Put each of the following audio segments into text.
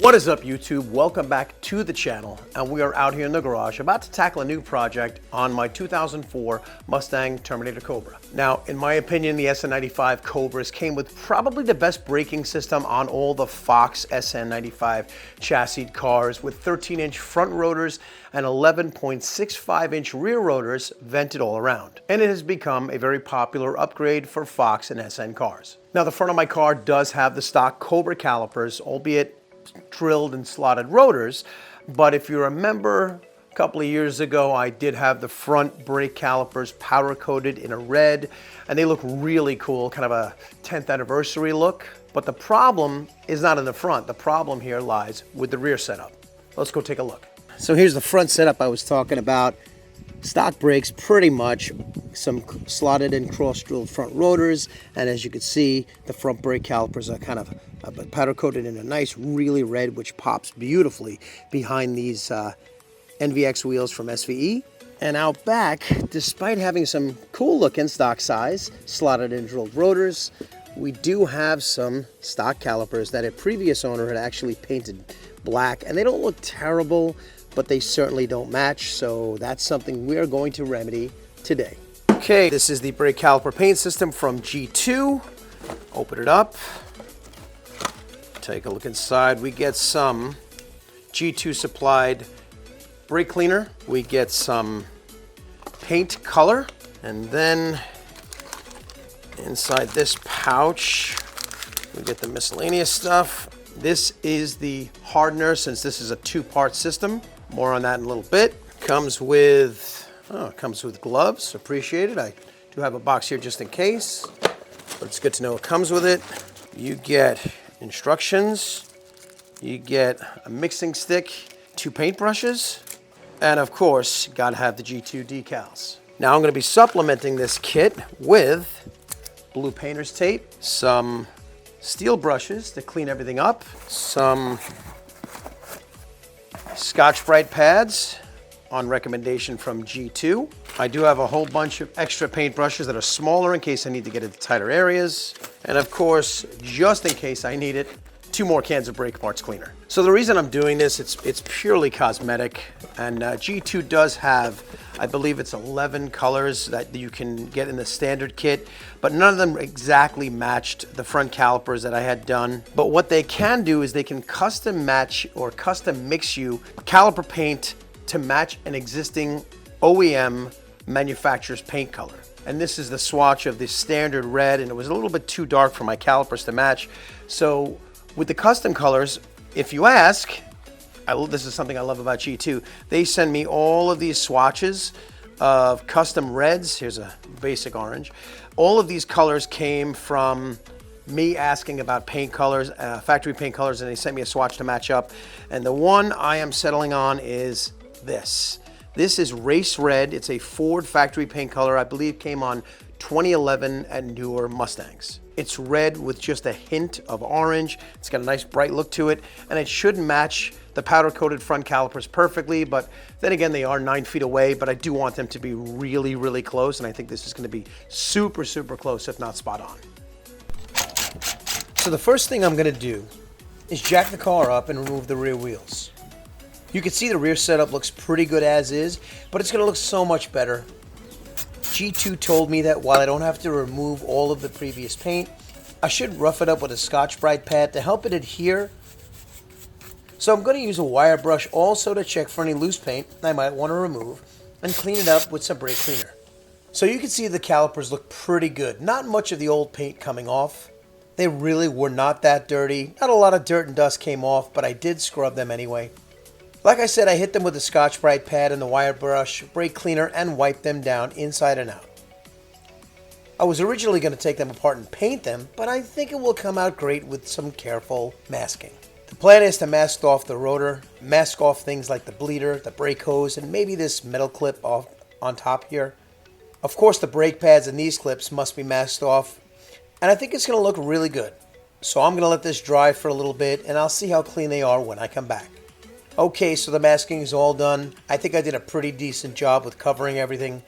What is up, YouTube? Welcome back to the channel, and we are out here in the garage about to tackle a new project on my 2004 Mustang Terminator Cobra. Now, in my opinion, the SN95 Cobras came with probably the best braking system on all the Fox SN95 chassis cars, with 13-inch front rotors and 11.65-inch rear rotors vented all around. And it has become a very popular upgrade for Fox and SN cars. Now, the front of my car does have the stock Cobra calipers, albeit drilled and slotted rotors, but if you remember a couple of years ago, I did have the front brake calipers powder coated in a red, and they look really cool, kind of a 10th anniversary look. But the problem is not in the front. The problem here lies with the rear setup. Let's go take a look. So here's the front setup I was talking about. Stock brakes, pretty much, some slotted and cross-drilled front rotors, and as you can see, the front brake calipers are kind of powder coated in a nice, really red, which pops beautifully behind these NVX wheels from SVE. And out back, despite having some cool-looking stock size slotted and drilled rotors, we do have some stock calipers that a previous owner had actually painted black, and they don't look terrible, but they certainly don't match, so that's something we're going to remedy today. Okay, this is the brake caliper paint system from G2. Open it up. Take a look inside. We get some G2 supplied brake cleaner. We get some paint color, and then inside this pouch, we get the miscellaneous stuff. This is the hardener, since this is a two-part system. More on that in a little bit. Comes with gloves. Appreciate it. I do have a box here just in case, but it's good to know it comes with it. You get instructions. You get a mixing stick, 2 paintbrushes, and of course, gotta have the G2 decals. Now I'm gonna be supplementing this kit with blue painter's tape, some steel brushes to clean everything up, some Scotch-Brite pads on recommendation from G2. I do have a whole bunch of extra paint brushes that are smaller in case I need to get into tighter areas. And of course, just in case I need it, 2 more cans of brake parts cleaner. So the reason I'm doing this, it's purely cosmetic, and G2 does have, I believe it's 11 colors that you can get in the standard kit, but none of them exactly matched the front calipers that I had done. But what they can do is they can custom match or custom mix you caliper paint to match an existing OEM manufacturer's paint color. And this is the swatch of the standard red, and it was a little bit too dark for my calipers to match. So with the custom colors, if you ask, this is something I love about G2. They send me all of these swatches of custom reds. Here's a basic orange. All of these colors came from me asking about paint colors, factory paint colors, and they sent me a swatch to match up. And the one I am settling on is this. This is Race Red. It's a Ford factory paint color. I believe came on 2011 and newer Mustangs. It's red with just a hint of orange. It's got a nice bright look to it, and it should match the powder coated front calipers perfectly, but then again, they are 9 feet away, but I do want them to be really, really close, and I think this is gonna be super, super close, if not spot on. So the first thing I'm gonna do is jack the car up and remove the rear wheels. You can see the rear setup looks pretty good as is, but it's gonna look so much better. G2 told me that while I don't have to remove all of the previous paint, I should rough it up with a Scotch-Brite pad to help it adhere. So I'm going to use a wire brush also to check for any loose paint I might want to remove and clean it up with some brake cleaner. So you can see the calipers look pretty good. Not much of the old paint coming off. They really were not that dirty. Not a lot of dirt and dust came off, but I did scrub them anyway. Like I said, I hit them with the Scotch-Brite pad and the wire brush, brake cleaner, and wipe them down inside and out. I was originally going to take them apart and paint them, but I think it will come out great with some careful masking. The plan is to mask off the rotor, mask off things like the bleeder, the brake hose, and maybe this metal clip off on top here. Of course, the brake pads and these clips must be masked off, and I think it's going to look really good. So I'm going to let this dry for a little bit, and I'll see how clean they are when I come back. Okay, so the masking is all done. I think I did a pretty decent job with covering everything.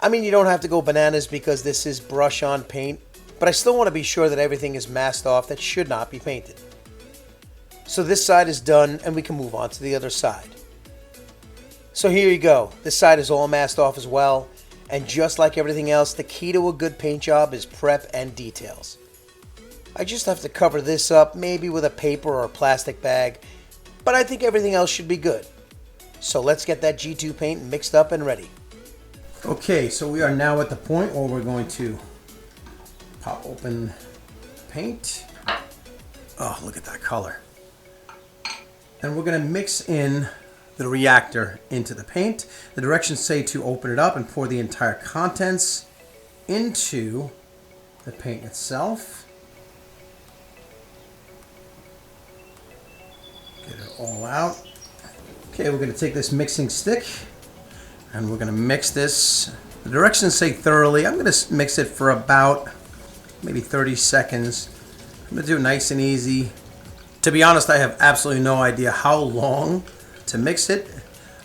I mean, you don't have to go bananas because this is brush-on paint, but I still want to be sure that everything is masked off that should not be painted. So this side is done and we can move on to the other side. So here you go. This side is all masked off as well. And just like everything else, the key to a good paint job is prep and details. I just have to cover this up, maybe with a paper or a plastic bag, but I think everything else should be good. So let's get that G2 paint mixed up and ready. Okay, so we are now at the point where we're going to pop open paint. Oh, look at that color. And we're going to mix in the reactor into the paint. The directions say to open it up and pour the entire contents into the paint itself. Get it all out. Okay, we're going to take this mixing stick and we're going to mix this. The directions say thoroughly. I'm going to mix it for about maybe 30 seconds. I'm going to do it nice and easy. To be honest, I have absolutely no idea how long to mix it.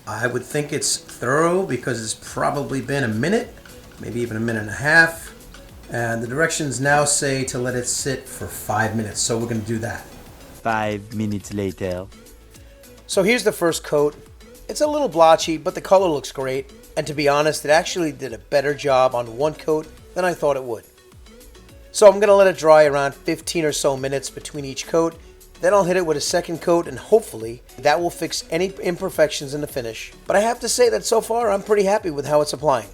I would think it's thorough because it's probably been a minute, maybe even a minute and a half. And the directions now say to let it sit for 5 minutes. So we're going to do that. 5 minutes later. So here's the first coat. It's a little blotchy, but the color looks great. And to be honest, it actually did a better job on one coat than I thought it would. So I'm going to let it dry around 15 or so minutes between each coat. Then I'll hit it with a second coat and hopefully that will fix any imperfections in the finish. But I have to say that so far I'm pretty happy with how it's applying.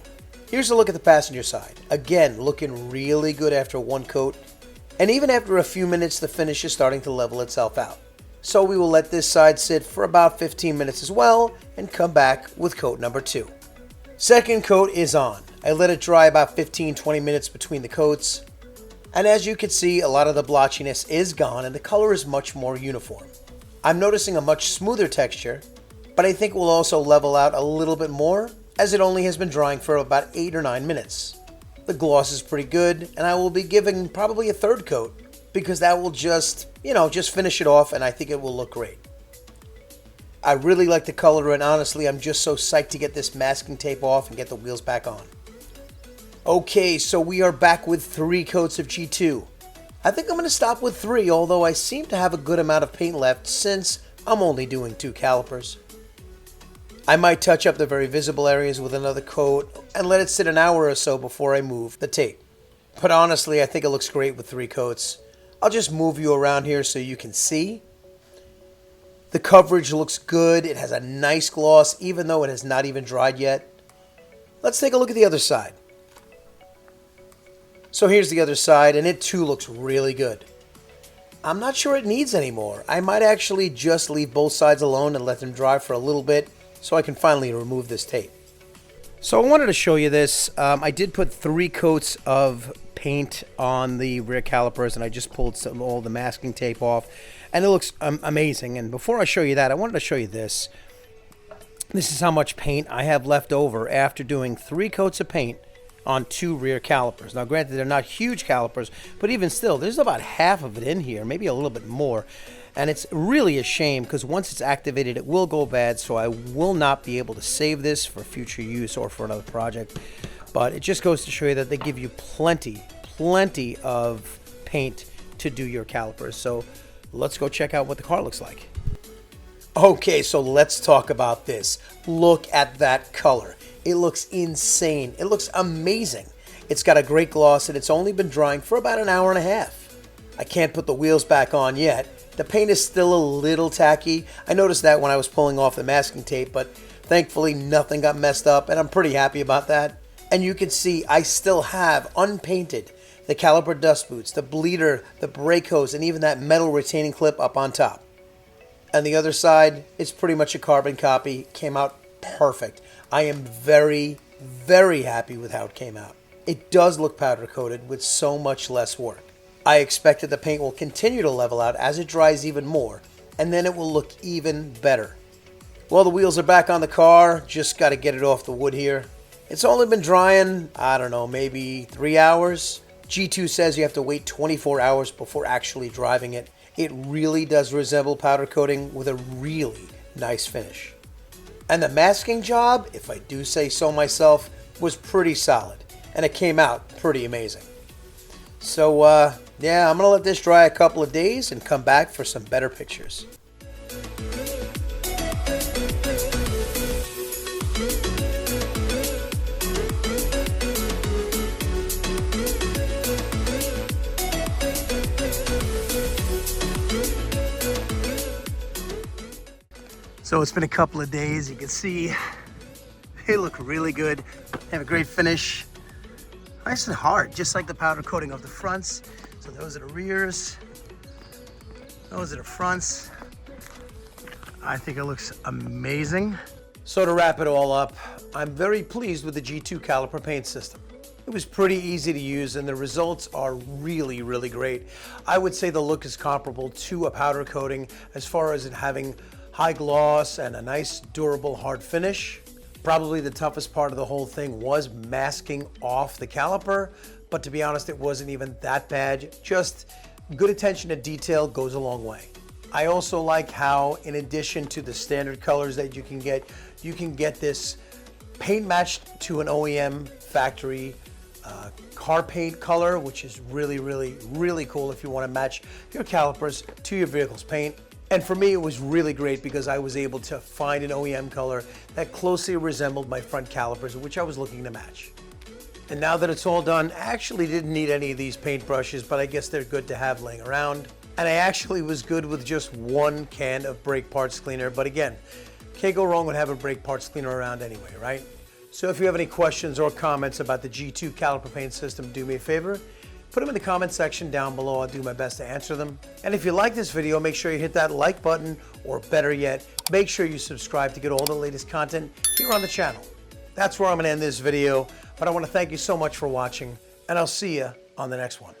Here's a look at the passenger side. Again, looking really good after one coat. And even after a few minutes, the finish is starting to level itself out. So we will let this side sit for about 15 minutes as well and come back with coat number 2. Second coat is on. I let it dry about 15-20 minutes between the coats. And as you can see, a lot of the blotchiness is gone and the color is much more uniform. I'm noticing a much smoother texture, but I think it will also level out a little bit more as it only has been drying for about 8 or 9 minutes. The gloss is pretty good, and I will be giving probably a third coat because that will just finish it off, and I think it will look great. I really like the color, and honestly, I'm just so psyched to get this masking tape off and get the wheels back on. Okay, so we are back with 3 coats of G2. I think I'm going to stop with 3, although I seem to have a good amount of paint left since I'm only doing 2 calipers. I might touch up the very visible areas with another coat and let it sit an hour or so before I move the tape. But honestly, I think it looks great with 3 coats. I'll just move you around here so you can see. The coverage looks good. It has a nice gloss, even though it has not even dried yet. Let's take a look at the other side. So here's the other side, and it too looks really good. I'm not sure it needs any more. I might actually just leave both sides alone and let them dry for a little bit so I can finally remove this tape. So I wanted to show you this. I did put 3 coats of paint on the rear calipers, and I just pulled all the masking tape off, and it looks amazing. And before I show you that, I wanted to show you this. This is how much paint I have left over after doing 3 coats of paint on 2 rear calipers. Now granted, they're not huge calipers, but even still, there's about half of it in here, maybe a little bit more. And it's really a shame because once it's activated, it will go bad, so I will not be able to save this for future use or for another project. But it just goes to show you that they give you plenty of paint to do your calipers. So let's go check out what the car looks like. Okay, so let's talk about this. Look at that color. It looks insane. It looks amazing. It's got a great gloss and it's only been drying for about an hour and a half. I can't put the wheels back on yet. The paint is still a little tacky. I noticed that when I was pulling off the masking tape, but thankfully nothing got messed up and I'm pretty happy about that. And you can see I still have unpainted the caliper dust boots, the bleeder, the brake hose, and even that metal retaining clip up on top. And the other side, it's pretty much a carbon copy. Came out perfect. I am very, very happy with how it came out. It does look powder coated with so much less work. I expect that the paint will continue to level out as it dries even more, and then it will look even better. Well, the wheels are back on the car. Just got to get it off the wood here. It's only been drying, I don't know, maybe 3 hours. G2 says you have to wait 24 hours before actually driving it. It really does resemble powder coating with a really nice finish. And the masking job, if I do say so myself, was pretty solid. And it came out pretty amazing. So, yeah, I'm going to let this dry a couple of days and come back for some better pictures. So it's been a couple of days. You can see they look really good. They have a great finish. Nice and hard, just like the powder coating of the fronts. So those are the rears. Those are the fronts. I think it looks amazing. So to wrap it all up, I'm very pleased with the G2 caliper paint system. It was pretty easy to use and the results are really, really great. I would say the look is comparable to a powder coating as far as it having high gloss and a nice durable hard finish. Probably the toughest part of the whole thing was masking off the caliper, but to be honest, it wasn't even that bad. Just good attention to detail goes a long way. I also like how, in addition to the standard colors that you can get this paint matched to an OEM factory car paint color, which is really, really, really cool if you want to match your calipers to your vehicle's paint. And for me, it was really great because I was able to find an OEM color that closely resembled my front calipers, which I was looking to match. And now that it's all done, I actually didn't need any of these paint brushes, but I guess they're good to have laying around. And I actually was good with just one can of brake parts cleaner, but again, can't go wrong with having brake parts cleaner around anyway, right? So if you have any questions or comments about the G2 caliper paint system, do me a favor, put them in the comment section down below. I'll do my best to answer them. And if you like this video, make sure you hit that like button, or better yet, make sure you subscribe to get all the latest content here on the channel. That's where I'm gonna end this video, but I wanna thank you so much for watching, and I'll see you on the next one.